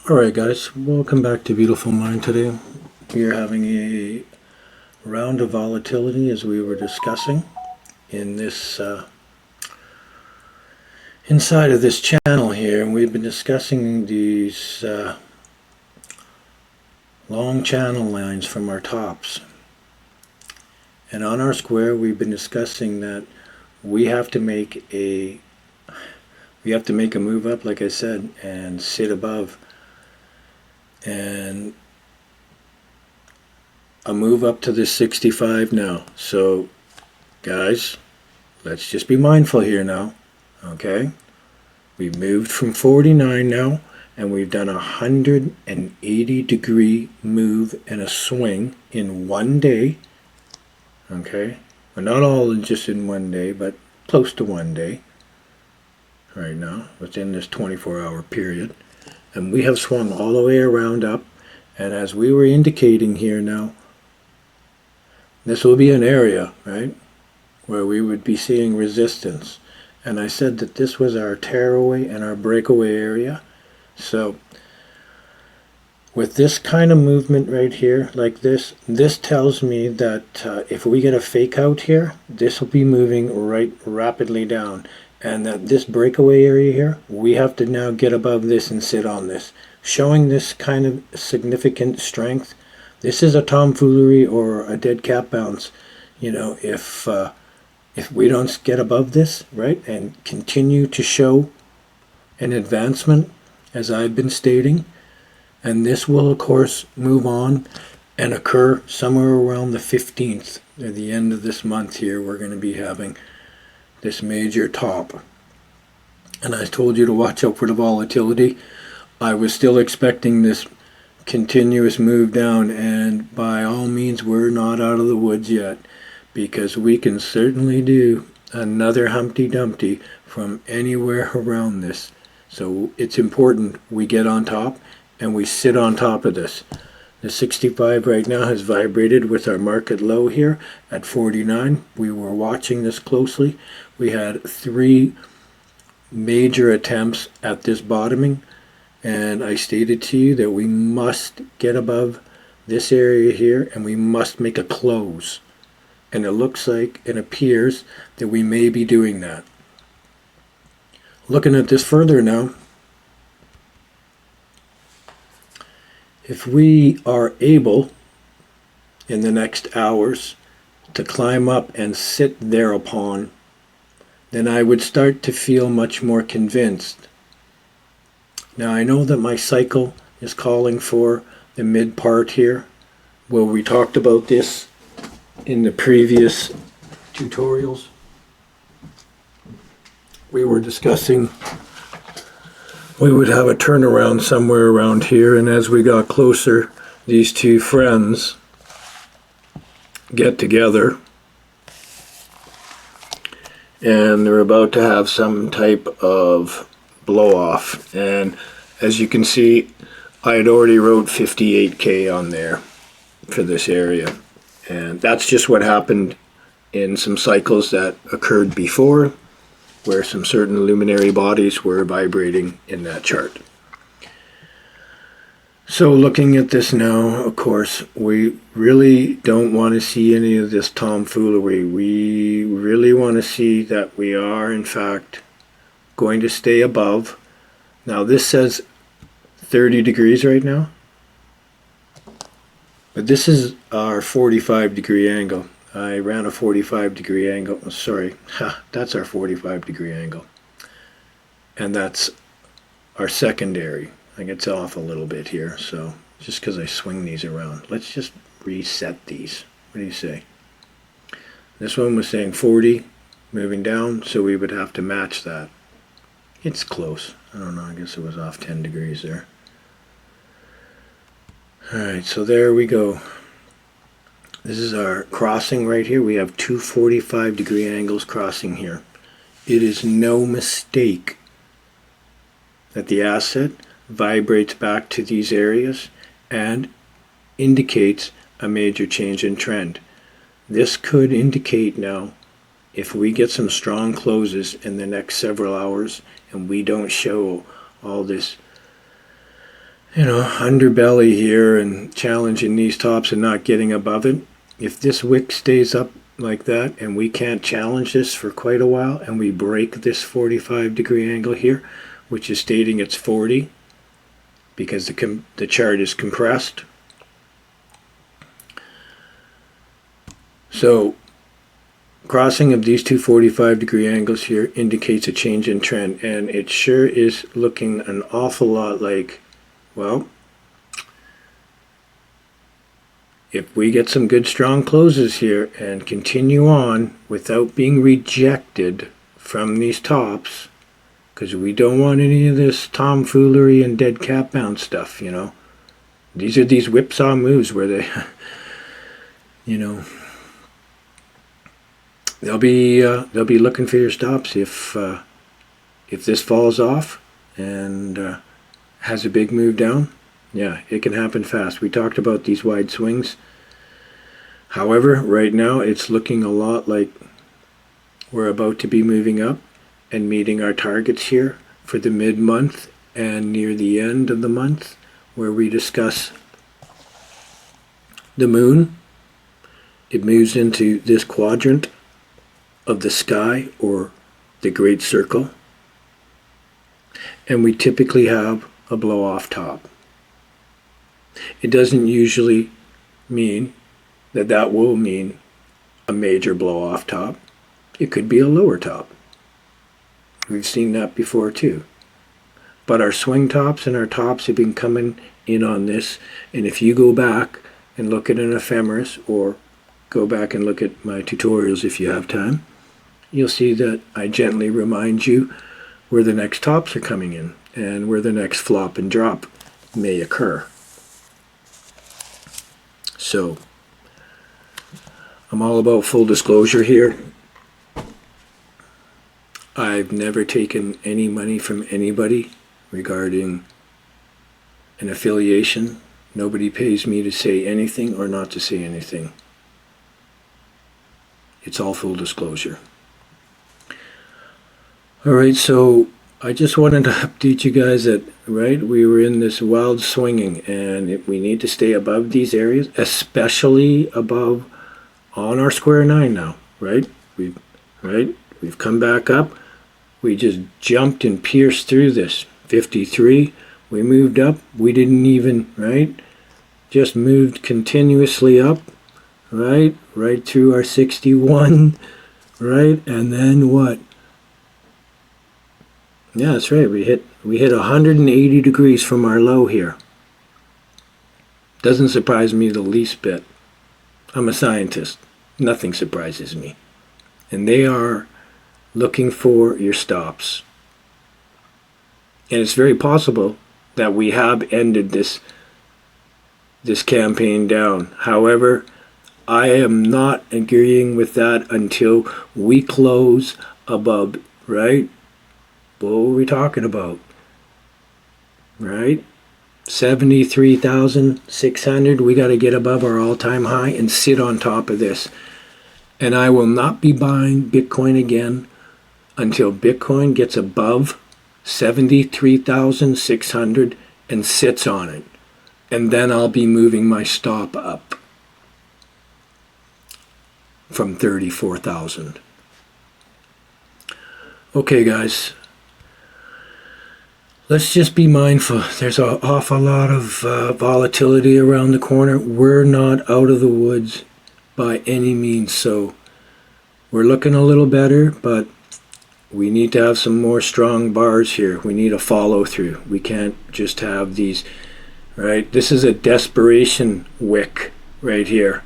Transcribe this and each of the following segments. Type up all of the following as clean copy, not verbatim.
Alright guys, welcome back to Beautiful Mind today. We are having a round of volatility as we were discussing in this inside of this channel here, and we've been discussing these long channel lines from our tops. And on our square we've been discussing that we have to make a move up, like I said, and sit above. And a move up to this 65 now. So guys, let's just be mindful here now. Okay, we've moved from 49 now, and we've done a 180 degree move and a swing in one day. Okay, well, not all just in one day, but close to one day right now within this 24-hour period. And we have swung all the way around up, and as we were indicating here now, this will be an area, right, where we would be seeing resistance. And I said that this was our tearaway and our breakaway area. So with this kind of movement right here, like this tells me that if we get a fake out here, this will be moving right rapidly down. And that this breakaway area here, we have to now get above this and sit on this, showing this kind of significant strength. This is a tomfoolery or a dead cat bounce, you know, if we don't get above this, right, and continue to show an advancement as I've been stating. And this will of course move on and occur somewhere around the 15th, at the end of this month here. We're going to be having this major top. And I told you to watch out for the volatility. I was still expecting this continuous move down, and by all means we're not out of the woods yet, because we can certainly do another Humpty Dumpty from anywhere around this. So it's important we get on top and we sit on top of this. The 65 right now has vibrated with our market low here at 49. We were watching this closely. We had 3 major attempts at this bottoming, and I stated to you that we must get above this area here and we must make a close. And it looks like, it appears that we may be doing that. Looking at this further now, if we are able in the next hours to climb up and sit thereupon, then I would start to feel much more convinced. Now I know that my cycle is calling for the mid part here. Well, we talked about this in the previous tutorials. We were discussing we would have a turnaround somewhere around here, and as we got closer, these two friends get together and they're about to have some type of blow off. And as you can see, I had already wrote 58K on there for this area, and that's just what happened in some cycles that occurred before, where some certain luminary bodies were vibrating in that chart. So looking at this now, of course, we really don't want to see any of this tomfoolery. We really want to see that we are, in fact, going to stay above. Now this says 30 degrees right now, but this is our 45 degree angle. I ran a 45 degree angle. Sorry, that's our 45 degree angle. And that's our secondary. I think it's off a little bit here, so just because I swing these around. Let's just reset these. What do you say? This one was saying 40, moving down, so we would have to match that. It's close. I don't know, I guess it was off 10 degrees there. Alright, so there we go. This is our crossing right here. We have 2 45 degree angles crossing here. It is no mistake that the asset vibrates back to these areas and indicates a major change in trend. This could indicate now, if we get some strong closes in the next several hours and we don't show all this underbelly here and challenging these tops and not getting above it. If this wick stays up like that and we can't challenge this for quite a while and we break this 45-degree angle here, which is stating it's 40 because the chart is compressed. So crossing of these two 45-degree angles here indicates a change in trend, and it sure is looking an awful lot like, well, if we get some good strong closes here and continue on without being rejected from these tops, because we don't want any of this tomfoolery and dead cat bounce stuff, These are these whipsaw moves where they, they'll be looking for your stops if this falls off and has a big move down. Yeah, it can happen fast. We talked about these wide swings. However, right now it's looking a lot like we're about to be moving up and meeting our targets here for the mid-month and near the end of the month, where we discuss the moon. It moves into this quadrant of the sky, or the great circle, and we typically have a blow-off top. It doesn't usually mean that will mean a major blow-off top. It could be a lower top. We've seen that before too. But our swing tops and our tops have been coming in on this, and if you go back and look at an ephemeris, or go back and look at my tutorials if you have time, you'll see that I gently remind you where the next tops are coming in and where the next flop and drop may occur. So I'm all about full disclosure here. I've never taken any money from anybody regarding an affiliation. Nobody pays me to say anything or not to say anything. It's all full disclosure. Alright, so I just wanted to update you guys that, we were in this wild swinging, and we need to stay above these areas, especially above on our square 9 now, We've come back up. We just jumped and pierced through this 53. We moved up. We didn't even, just moved continuously up, right through our 61, and then what? Yeah, that's right. We hit 180 degrees from our low here. Doesn't surprise me the least bit. I'm a scientist. Nothing surprises me. And they are looking for your stops. And it's very possible that we have ended this campaign down. However, I am not agreeing with that until we close above, What were we talking about? 73,600. We got to get above our all-time high and sit on top of this. And I will not be buying Bitcoin again until Bitcoin gets above 73,600 and sits on it. And then I'll be moving my stop up from 34,000. Okay, guys. Let's just be mindful. There's an awful lot of volatility around the corner. We're not out of the woods by any means, so we're looking a little better, but we need to have some more strong bars here. We need a follow through. We can't just have these, This is a desperation wick right here.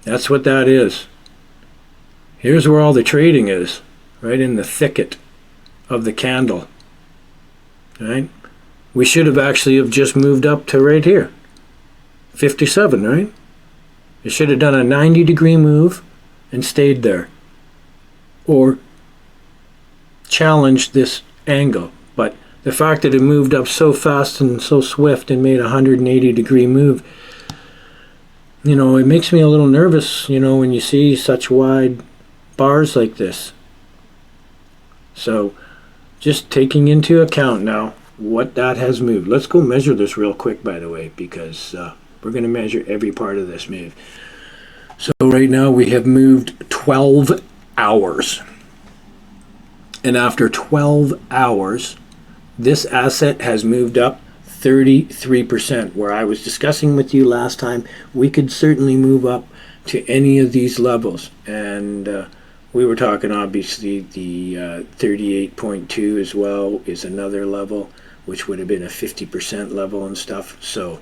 That's what that is. Here's where all the trading is. Right in the thicket of the candle. We should have actually just moved up to right here. 57, It should have done a 90-degree move and stayed there. Or challenged this angle. But the fact that it moved up so fast and so swift and made a 180-degree move, it makes me a little nervous, when you see such wide bars like this. So just taking into account now what that has moved. Let's go measure this real quick, by the way, because we're going to measure every part of this move. So right now we have moved 12 hours. And after 12 hours, this asset has moved up 33%. Where I was discussing with you last time, we could certainly move up to any of these levels. And we were talking, obviously, the 38.2 as well is another level, which would have been a 50% level and stuff. So,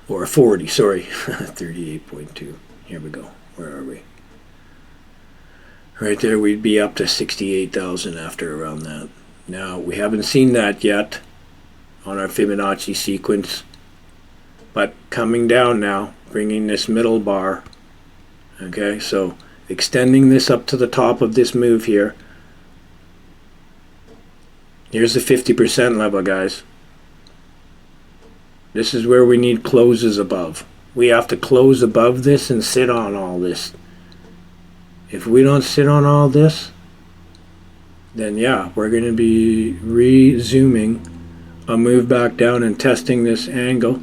or a 40, sorry, 38.2. Here we go. Where are we? Right there, we'd be up to 68,000 after around that. Now, we haven't seen that yet on our Fibonacci sequence, but coming down now, bringing this middle bar, okay, so extending this up to the top of this move here. Here's the 50% level, guys. This is where we need closes above. We have to close above this and sit on all this. If we don't sit on all this, then yeah, we're going to be resuming a move back down and testing this angle,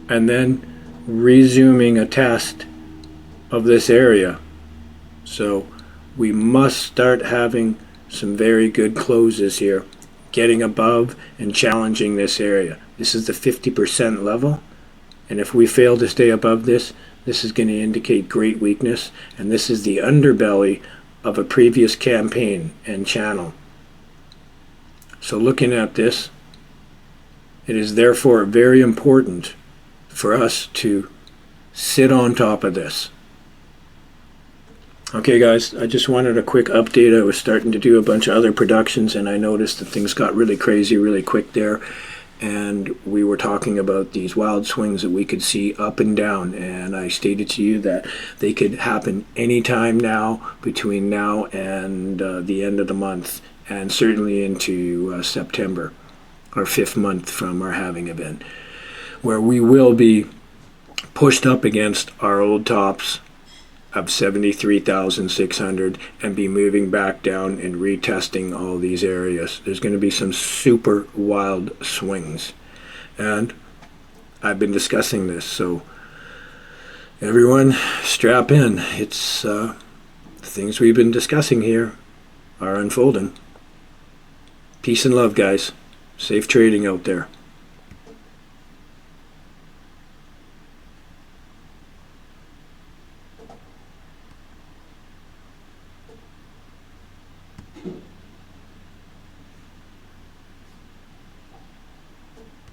and then resuming a test of this area. So we must start having some very good closes here, getting above and challenging this area. This is the 50% level, and if we fail to stay above this, this is going to indicate great weakness, and this is the underbelly of a previous campaign and channel. So looking at this, it is therefore very important for us to sit on top of this. Okay guys, I just wanted a quick update. I was starting to do a bunch of other productions, and I noticed that things got really crazy really quick there. And we were talking about these wild swings that we could see up and down, and I stated to you that they could happen anytime now, between now and the end of the month, and certainly into September, our 5th month from our halving event, where we will be pushed up against our old tops of 73,600 and be moving back down and retesting all these areas. There's going to be some super wild swings, and I've been discussing this, so everyone strap in. It's the things we've been discussing here are unfolding. Peace and love, guys. Safe trading out there.